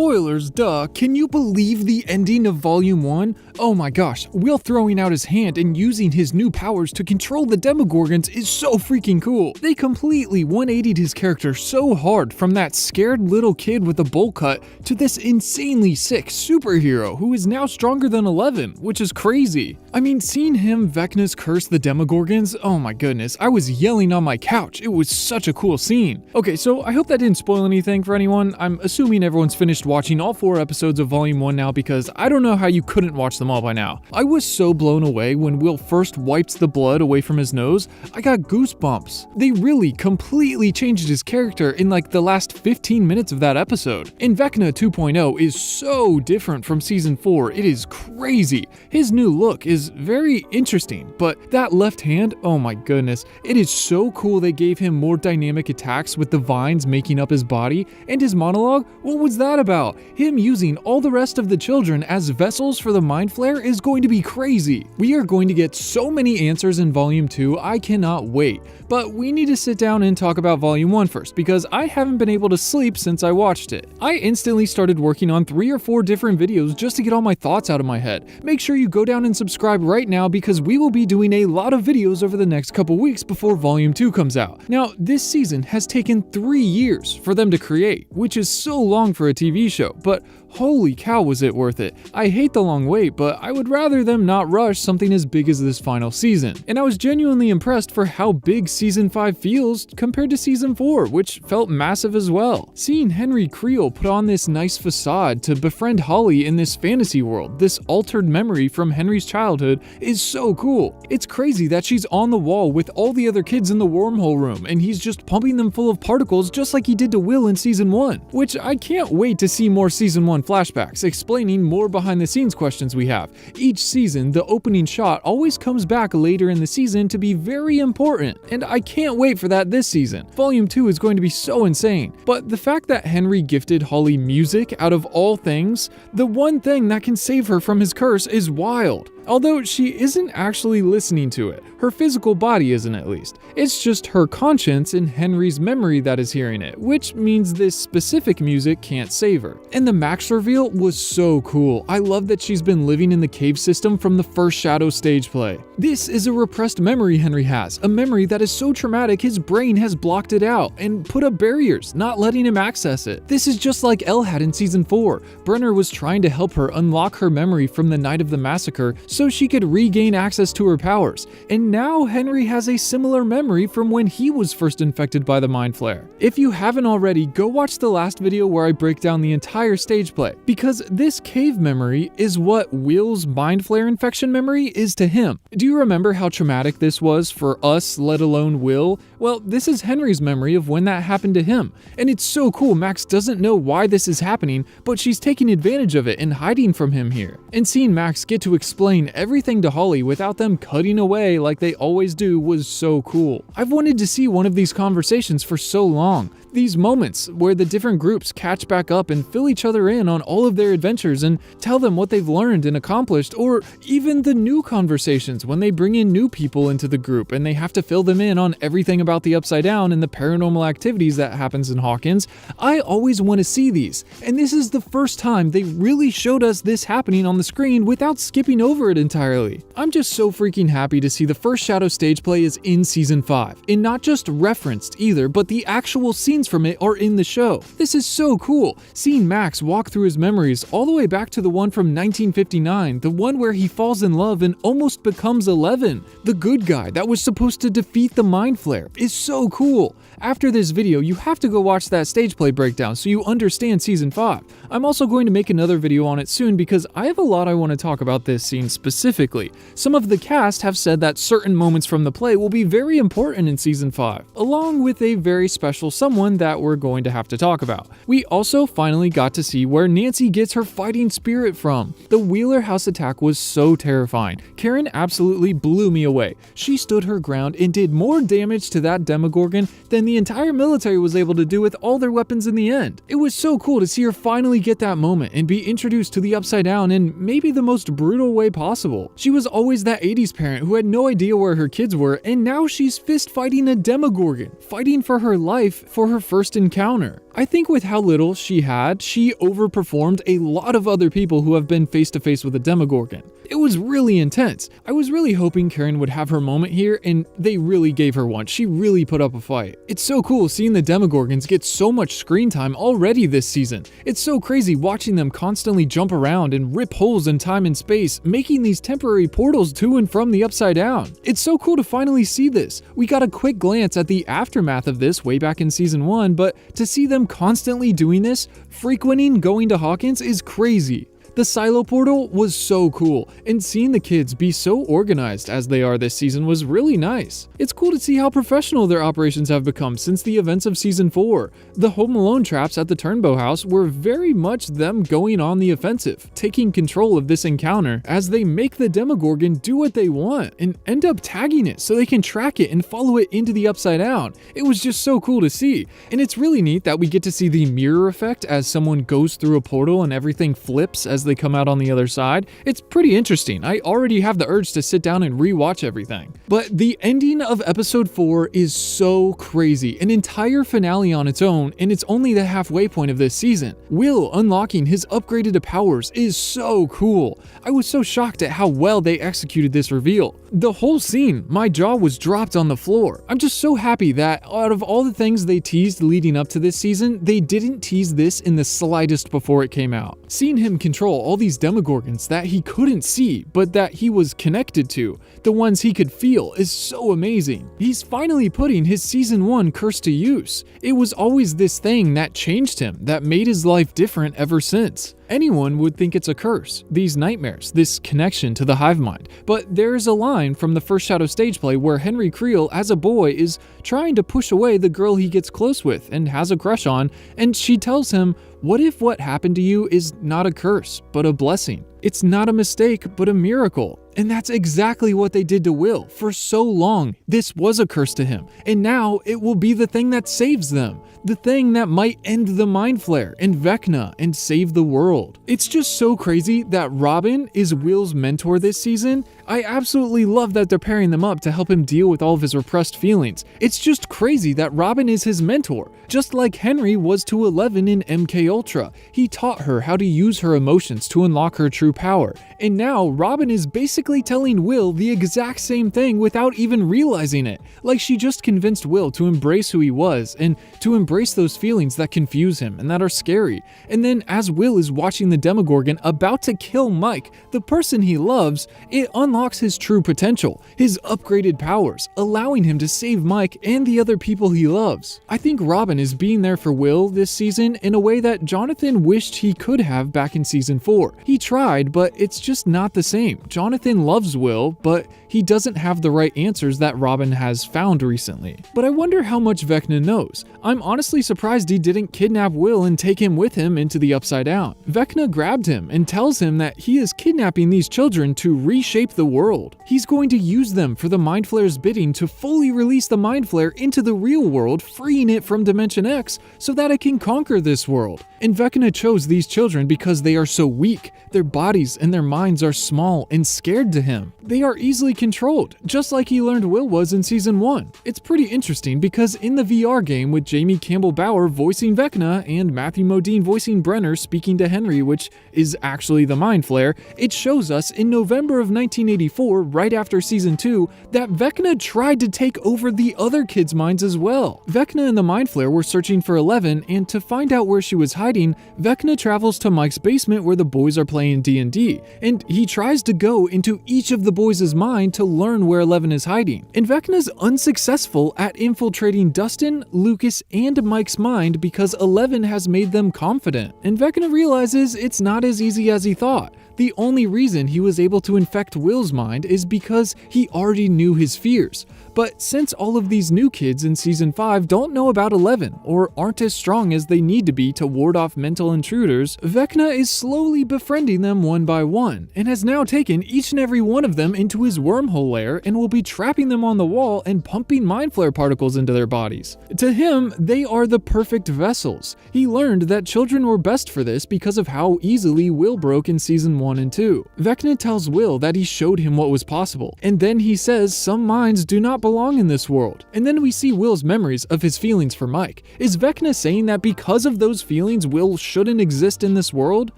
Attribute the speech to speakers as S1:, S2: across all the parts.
S1: spoilers, duh. Can you believe the ending of Volume 1? Oh my gosh, Will throwing out his hand and using his new powers to control the Demogorgons is so freaking cool. They completely 180'd his character so hard from that scared little kid with a bowl cut to this insanely sick superhero who is now stronger than 11, which is crazy. I mean, seeing him Vecna's curse the Demogorgons, oh my goodness, I was yelling on my couch. It was such a cool scene. Okay, so I hope that didn't spoil anything for anyone. I'm assuming everyone's finished watching all 4 episodes of Volume 1 now because I don't know how you couldn't watch them all by now. I was so blown away when Will first wipes the blood away from his nose. I got goosebumps. They really completely changed his character in like the last 15 minutes of that episode. And Vecna 2.0 is so different from Season 4. It is crazy. His new look is very interesting, but that left hand, oh my goodness, it is so cool they gave him more dynamic attacks with the vines making up his body. And his monologue, what was that about? Him using all the rest of the children as vessels for the Mind Flayer is going to be crazy. We are going to get so many answers in Volume 2, I cannot wait. But we need to sit down and talk about Volume 1 first, because I haven't been able to sleep since I watched it. I instantly started working on 3 or 4 different videos just to get all my thoughts out of my head. Make sure you go down and subscribe right now because we will be doing a lot of videos over the next couple weeks before Volume 2 comes out. Now, this season has taken 3 years for them to create, which is so long for a TV show, but holy cow was it worth it. I hate the long wait, but I would rather them not rush something as big as this final season. And I was genuinely impressed for how big Season 5 feels compared to Season 4, which felt massive as well. Seeing Henry Creel put on this nice facade to befriend Holly in this fantasy world, this altered memory from Henry's childhood, is so cool. It's crazy that she's on the wall with all the other kids in the wormhole room, and he's just pumping them full of particles just like he did to Will in Season 1, which I can't wait to see more Season 1 flashbacks, explaining more behind the scenes questions we have. Each season, the opening shot always comes back later in the season to be very important, and I can't wait for that this season. Volume 2 is going to be so insane. But the fact that Henry gifted Holly music out of all things, the one thing that can save her from his curse, is wild. Although she isn't actually listening to it. Her physical body isn't, at least. It's just her conscience and Henry's memory that is hearing it, which means this specific music can't save her. And the Max reveal was so cool. I love that she's been living in the cave system from the first Shadow stage play. This is a repressed memory Henry has, a memory that is so traumatic his brain has blocked it out and put up barriers, not letting him access it. This is just like Elle had in Season 4. Brenner was trying to help her unlock her memory from the night of the massacre so she could regain access to her powers. And now Henry has a similar memory from when he was first infected by the Mind Flayer. If you haven't already, go watch the last video where I break down the entire stage play, because this cave memory is what Will's Mind Flayer infection memory is to him. Do you remember how traumatic this was for us, let alone Will? Well, this is Henry's memory of when that happened to him. And it's so cool Max doesn't know why this is happening, but she's taking advantage of it and hiding from him here. And seeing Max get to explain everything to Holly without them cutting away like they always do was so cool. I've wanted to see one of these conversations for so long. These moments where the different groups catch back up and fill each other in on all of their adventures and tell them what they've learned and accomplished, or even the new conversations when they bring in new people into the group and they have to fill them in on everything about the Upside Down and the paranormal activities that happens in Hawkins. I always want to see these, and this is the first time they really showed us this happening on the screen without skipping over it entirely. I'm just so freaking happy to see the first Shadow stage play is in Season 5, and not just referenced either, but the actual scenes from it are in the show. This is so cool, seeing Max walk through his memories all the way back to the one from 1959, the one where he falls in love and almost becomes 11. The good guy that was supposed to defeat the Mind Flayer is so cool. After this video, you have to go watch that stage play breakdown so you understand Season 5. I'm also going to make another video on it soon because I have a lot I want to talk about this scene specifically. Some of the cast have said that certain moments from the play will be very important in Season 5, along with a very special someone that we're going to have to talk about. We also finally got to see where Nancy gets her fighting spirit from. The Wheeler house attack was so terrifying. Karen absolutely blew me away. She stood her ground and did more damage to that Demogorgon than the entire military was able to do with all their weapons in the end. It was so cool to see her finally get that moment and be introduced to the Upside Down in maybe the most brutal way possible. She was always that 80s parent who had no idea where her kids were, and now she's fist fighting a Demogorgon, fighting for her life, for her her first encounter. I think with how little she had, she overperformed a lot of other people who have been face to face with a Demogorgon. It was really intense. I was really hoping Karen would have her moment here, and they really gave her one. She really put up a fight. It's so cool seeing the Demogorgons get so much screen time already this season. It's so crazy watching them constantly jump around and rip holes in time and space, making these temporary portals to and from the Upside Down. It's so cool to finally see this. We got a quick glance at the aftermath of this way back in season 1, but to see them constantly doing this, frequenting going to Hawkins, is crazy. The silo portal was so cool, and seeing the kids be so organized as they are this season was really nice. It's cool to see how professional their operations have become since the events of season 4. The Home Alone traps at the Turnbow house were very much them going on the offensive, taking control of this encounter as they make the Demogorgon do what they want and end up tagging it so they can track it and follow it into the Upside Down. It was just so cool to see, and it's really neat that we get to see the mirror effect as someone goes through a portal and everything flips as they come out on the other side. It's pretty interesting. I already have the urge to sit down and rewatch everything. But the ending of episode 4 is so crazy, an entire finale on its own, and it's only the halfway point of this season. Will unlocking his upgraded powers is so cool. I was so shocked at how well they executed this reveal. The whole scene, my jaw was dropped on the floor. I'm just so happy that out of all the things they teased leading up to this season, they didn't tease this in the slightest before it came out. Seeing him control all these Demogorgons that he couldn't see, but that he was connected to, the ones he could feel, is so amazing. He's finally putting his season 1 curse to use. It was always this thing that changed him, that made his life different ever since. Anyone would think it's a curse, these nightmares, this connection to the hive mind. But there's a line from the first Shadow stage play where Henry Creel, as a boy, is trying to push away the girl he gets close with and has a crush on, and she tells him, "What if what happened to you is not a curse, but a blessing? It's not a mistake, but a miracle." And that's exactly what they did to Will. For so long, this was a curse to him, and now it will be the thing that saves them. The thing that might end the Mind Flare and Vecna and save the world. It's just so crazy that Robin is Will's mentor this season. I absolutely love that they're pairing them up to help him deal with all of his repressed feelings. It's just crazy that Robin is his mentor, just like Henry was to Eleven in MK Ultra. He taught her how to use her emotions to unlock her true power. And now Robin is basically telling Will the exact same thing without even realizing it. Like she just convinced Will to embrace who he was and to embrace those feelings that confuse him and that are scary. And then as Will is watching the Demogorgon about to kill Mike, the person he loves, it unlocks his true potential, his upgraded powers, allowing him to save Mike and the other people he loves. I think Robin is being there for Will this season in a way that Jonathan wished he could have back in season 4. He tried, but it's just not the same. Jonathan loves Will, but he doesn't have the right answers that Robin has found recently. But I wonder how much Vecna knows. I'm honestly surprised he didn't kidnap Will and take him with him into the Upside Down. Vecna grabbed him and tells him that he is kidnapping these children to reshape the world. He's going to use them for the Mind Flare's bidding to fully release the Mind Flare into the real world, freeing it from Dimension X so that it can conquer this world. And Vecna chose these children because they are so weak. Their bodies and their minds are small and scared to him. They are easily controlled, just like he learned Will was in season 1. It's pretty interesting because in the VR game with Jamie Campbell Bower voicing Vecna and Matthew Modine voicing Brenner speaking to Henry, which is actually the Mind Flare, it shows us in November of 1984, right after season 2, that Vecna tried to take over the other kids' minds as well. Vecna and the Mind Flare were searching for Eleven, and to find out where she was hiding, Vecna travels to Mike's basement where the boys are playing D&D, and he tries to go into each of the boys' mind to learn where Eleven is hiding. And Vecna's unsuccessful at infiltrating Dustin, Lucas, and Mike's mind because Eleven has made them confident. And Vecna realizes it's not as easy as he thought. The only reason he was able to infect Will's mind is because he already knew his fears. But since all of these new kids in season 5 don't know about Eleven or aren't as strong as they need to be to ward off mental intruders, Vecna is slowly befriending them one by one and has now taken each and every one of them into his wormhole lair and will be trapping them on the wall and pumping Mind Flare particles into their bodies. To him, they are the perfect vessels. He learned that children were best for this because of how easily Will broke in season 1 and 2. Vecna tells Will that he showed him what was possible, and then he says some minds do not not belong in this world. And then we see Will's memories of his feelings for Mike. Is Vecna saying that because of those feelings, Will shouldn't exist in this world?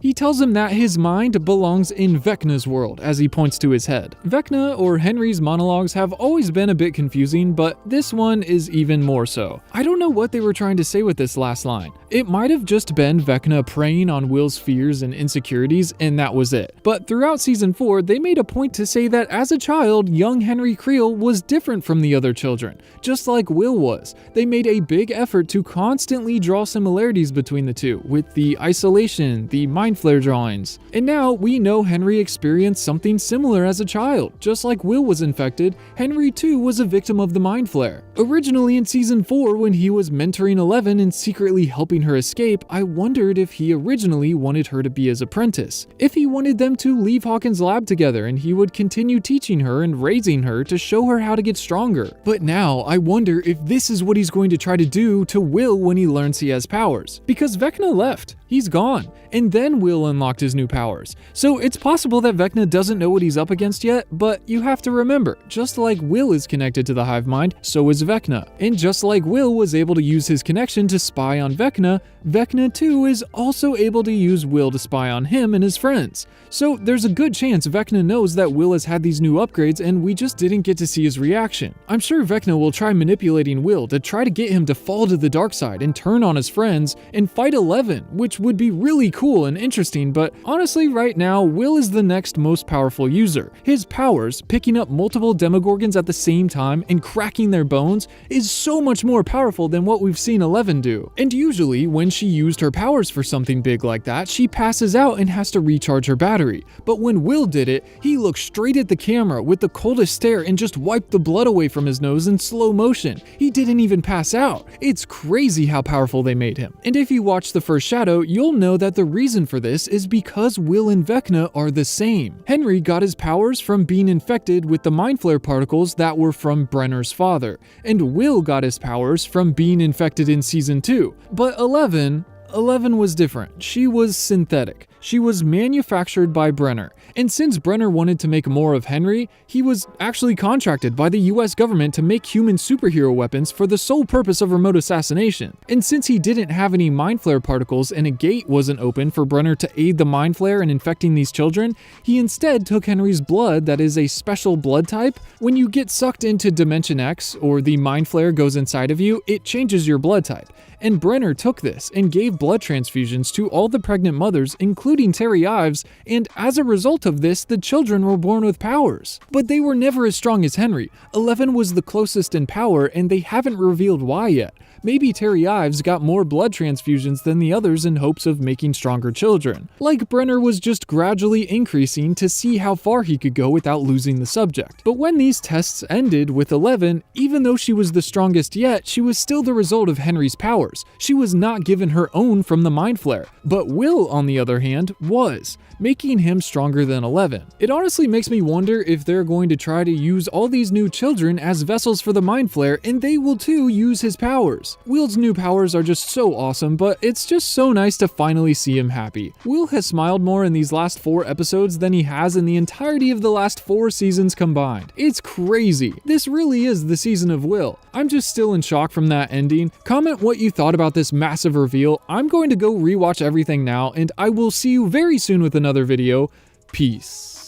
S1: He tells him that his mind belongs in Vecna's world as he points to his head. Vecna, or Henry's monologues, have always been a bit confusing, but this one is even more so. I don't know what they were trying to say with this last line. It might have just been Vecna preying on Will's fears and insecurities, and that was it. But throughout season 4, they made a point to say that as a child, young Henry Creel was different from the other children, just like Will was. They made a big effort to constantly draw similarities between the two, with the isolation, the mind flare drawings. And now we know Henry experienced something similar as a child. Just like Will was infected, Henry too was a victim of the mind flare. Originally in season 4, when he was mentoring Eleven and secretly helping her escape, I wondered if he originally wanted her to be his apprentice. If he wanted them to leave Hawkins' lab together and he would continue teaching her and raising her to show her how to get stronger. But now I wonder if this is what he's going to try to do to Will when he learns he has powers. Because Vecna left. He's gone. And then Will unlocked his new powers. So it's possible that Vecna doesn't know what he's up against yet, but you have to remember, just like Will is connected to the hive mind, so is Vecna. And just like Will was able to use his connection to spy on Vecna, Vecna too is also able to use Will to spy on him and his friends. So there's a good chance Vecna knows that Will has had these new upgrades and we just didn't get to see his reaction. I'm sure Vecna will try manipulating Will to try to get him to fall to the dark side and turn on his friends and fight Eleven, which would be really cool and interesting, but honestly right now, Will is the next most powerful user. His powers, picking up multiple Demogorgons at the same time and cracking their bones, is so much more powerful than what we've seen Eleven do. And usually, when she used her powers for something big like that, she passes out and has to recharge her battery. But when Will did it, he looked straight at the camera with the coldest stare and just wiped the blood away from his nose in slow motion. He didn't even pass out. It's crazy how powerful they made him. And if you watch the first Shadow, you'll know that the reason for this is because Will and Vecna are the same. Henry got his powers from being infected with the mind flare particles that were from Brenner's father, and Will got his powers from being infected in season 2. But Eleven was different. She was synthetic. She was manufactured by Brenner. And since Brenner wanted to make more of Henry, he was actually contracted by the US government to make human superhero weapons for the sole purpose of remote assassination. And since he didn't have any mind flare particles and a gate wasn't open for Brenner to aid the mind flare in infecting these children, he instead took Henry's blood, that is a special blood type. When you get sucked into Dimension X, or the mind flare goes inside of you, it changes your blood type. And Brenner took this and gave blood transfusions to all the pregnant mothers, including Terry Ives, and as a result of this, the children were born with powers. But they were never as strong as Henry. Eleven was the closest in power, and they haven't revealed why yet. Maybe Terry Ives got more blood transfusions than the others in hopes of making stronger children. Like Brenner was just gradually increasing to see how far he could go without losing the subject. But when these tests ended with Eleven, even though she was the strongest yet, she was still the result of Henry's powers. She was not given her own from the mind flare. But Will, on the other hand, was, making him stronger than Eleven. It honestly makes me wonder if they're going to try to use all these new children as vessels for the mind flare, and they will too use his powers. Will's new powers are just so awesome, but it's just so nice to finally see him happy. Will has smiled more in these last 4 episodes than he has in the entirety of the last 4 seasons combined. It's crazy. This really is the season of Will. I'm just still in shock from that ending. Comment what you thought about this massive reveal. I'm going to go rewatch everything now, and I will see you very soon with another video. Peace.